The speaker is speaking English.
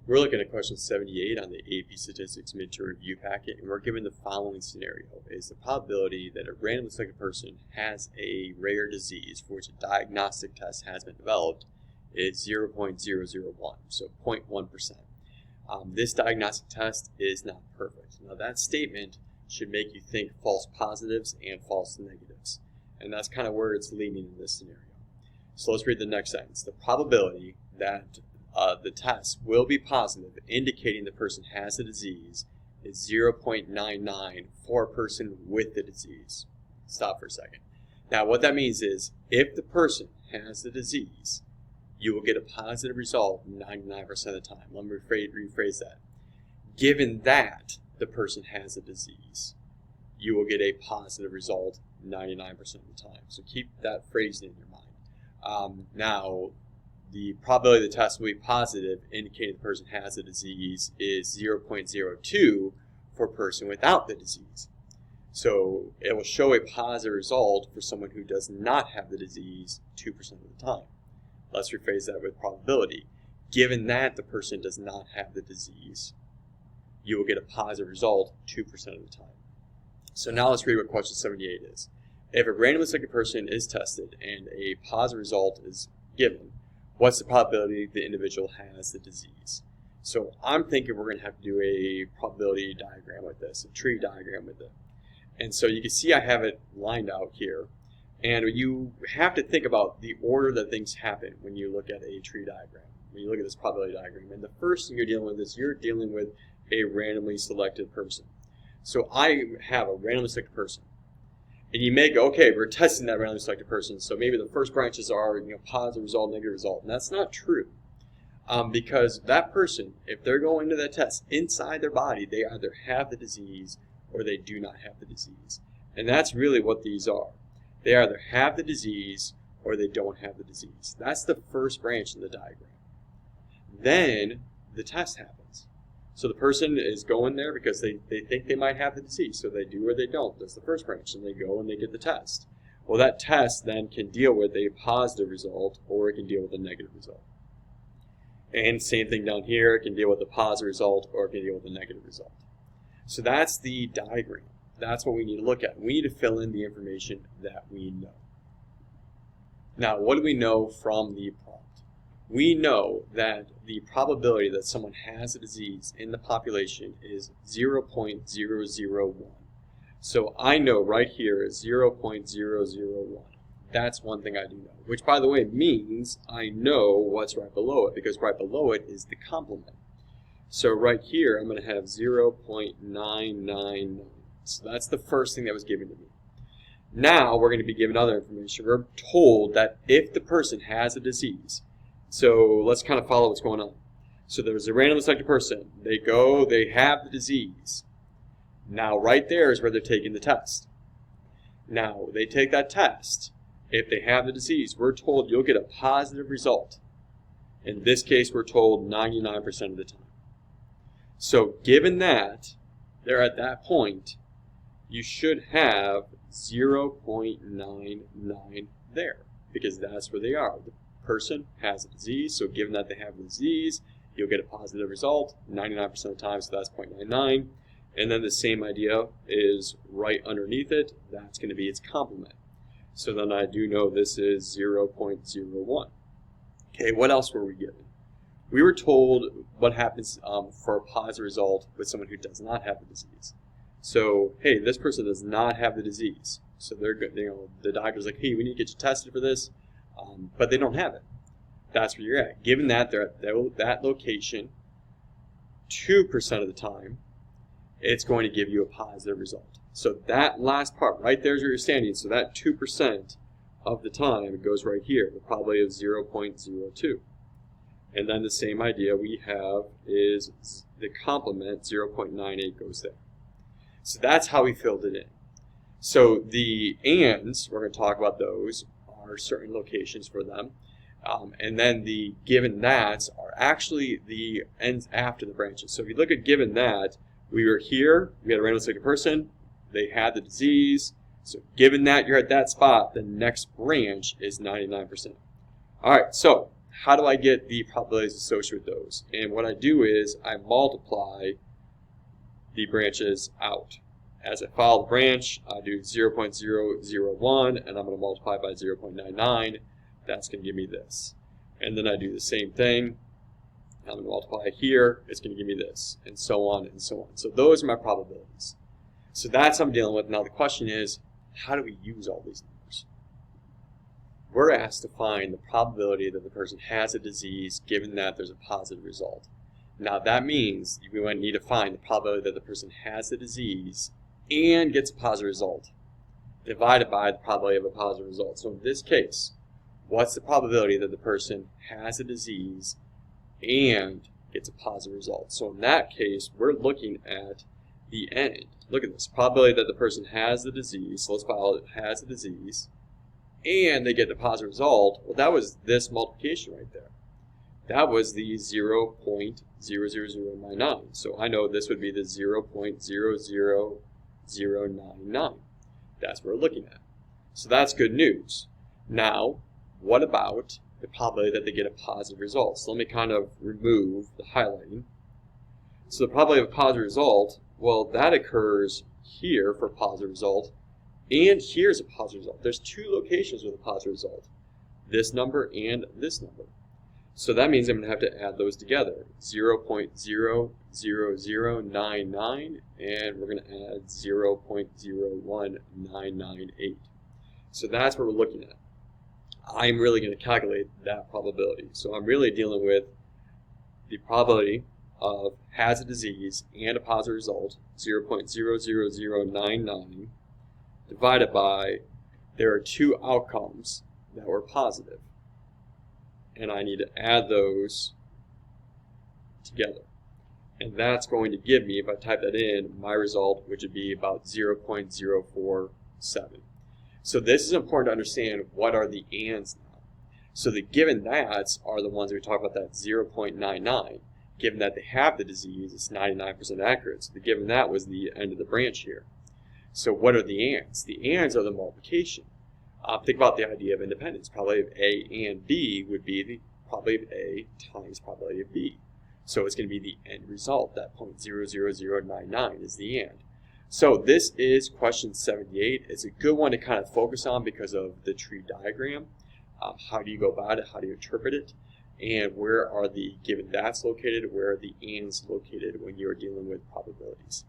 We're looking at question 78 on the AP Statistics Midterm Review Packet, and we're given the following scenario. Is the probability that a randomly selected person has a rare disease for which a diagnostic test has been developed is 0.001, so 0.1%. This diagnostic test is not perfect. Now that statement should make you think false positives and false negatives, and that's kind of where it's leaning in this scenario. So let's read the next sentence. The probability that the test will be positive, indicating the person has the disease, is 0.99 for a person with the disease. Stop for a second. Now what that means is if the person has the disease, you will get a positive result 99% of the time. Let me rephrase that. Given that the person has a disease, you will get a positive result 99% of the time. So keep that phrase in your mind. Now, the probability the test will be positive, indicating the person has the disease, is 0.02 for a person without the disease. So it will show a positive result for someone who does not have the disease 2% of the time. Let's rephrase that with probability. Given that the person does not have the disease, you will get a positive result 2% of the time. So now let's read what question 78 is. If a randomly selected person is tested and a positive result is given, what's the probability the individual has the disease? So I'm thinking we're going to have to do a probability diagram with this, a tree diagram with it. And so you can see I have it lined out here. And you have to think about the order that things happen when you look at a tree diagram, when you look at this probability diagram. And the first thing you're dealing with is you're dealing with a randomly selected person. So I have a randomly selected person. And you may go, okay, we're testing that randomly selected person, so maybe the first branches are positive result, negative result. And that's not true. Because that person, if they're going into that test, inside their body, they either have the disease or they do not have the disease. And that's really what these are. They either have the disease or they don't have the disease. That's the first branch in the diagram. Then the test happens. So the person is going there because they think they might have the disease, so they do or they don't. That's the first branch, and they go and they get the test. Well, that test then can deal with a positive result or it can deal with a negative result. And same thing down here, it can deal with a positive result or it can deal with a negative result. So that's the diagram. That's what we need to look at. We need to fill in the information that we know. Now, what do we know from the prompt? We know that the probability that someone has a disease in the population is 0.001. So I know right here is 0.001. That's one thing I do know, which by the way means I know what's right below it, because right below it is the complement. So right here I'm going to have 0.999. So that's the first thing that was given to me. Now we're going to be given other information. We're told that if the person has a disease, so let's kind of follow what's going on. So there's a randomly selected person. They go, they have the disease. Now right there is where they're taking the test. Now they take that test. If they have the disease, we're told you'll get a positive result. In this case, we're told 99% of the time. So given that they're at that point, you should have 0.99 there, because that's where they are. The person has a disease, so given that they have the disease, you'll get a positive result 99% of the time, so that's 0.99. And then the same idea is right underneath it. That's going to be its complement. So then I do know this is 0.01. Okay, what else were we given? We were told what happens for a positive result with someone who does not have the disease. So, hey, this person does not have the disease. So they're good. The doctor's like, hey, we need to get you tested for this, but they don't have it. That's where you're at. Given that they're at that location 2% of the time, it's going to give you a positive result. So that last part, right there is where you're standing. So that 2% of the time, it goes right here, the probability of 0.02. And then the same idea we have is the complement, 0.98 goes there. So that's how we filled it in. So the ands, we're going to talk about those, are certain locations for them. And then the given that's are actually the ends after the branches. So if you look at given that, we were here, we had a randomly selected person, they had the disease. So given that you're at that spot, the next branch is 99%. All right, so how do I get the probabilities associated with those? And what I do is I multiply the branches out. As I follow the branch, I do 0.001, and I'm going to multiply by 0.99. That's going to give me this. And then I do the same thing. I'm going to multiply here. It's going to give me this, and so on and so on. So those are my probabilities. So that's what I'm dealing with. Now the question is, how do we use all these numbers? We're asked to find the probability that the person has a disease given that there's a positive result. Now that means we might need to find the probability that the person has the disease and gets a positive result divided by the probability of a positive result. So in this case, what's the probability that the person has a disease and gets a positive result? So in that case, we're looking at the end. Look at this. Probability that the person has the disease, so let's follow it, has the disease, and they get the positive result. Well, that was this multiplication right there. That was the 0.00099. So I know this would be the 0.00099. That's what we're looking at. So that's good news. Now, what about the probability that they get a positive result? So let me kind of remove the highlighting. So the probability of a positive result, well, that occurs here for a positive result, and here's a positive result. There's two locations with a positive result, this number and this number. So that means I'm going to have to add those together, 0.00099, and we're going to add 0.01998. So that's what we're looking at. I'm really going to calculate that probability. So I'm really dealing with the probability of has a disease and a positive result, 0.00099, divided by, there are two outcomes that were positive. And I need to add those together. And that's going to give me, if I type that in, my result, which would be about 0.047. So this is important to understand what are the ands now. So the given that's are the ones we talk about, that 0.99. Given that they have the disease, it's 99% accurate. So the given that was the end of the branch here. So what are the ands? The ands are the multiplication. Think about the idea of independence. Probability of A and B would be the probability of A times probability of B. So it's going to be the end result. That 0.00099 is the and. So this is question 78. It's a good one to kind of focus on because of the tree diagram. How do you go about it? How do you interpret it? And where are the given that's located? Where are the ands located when you're dealing with probabilities?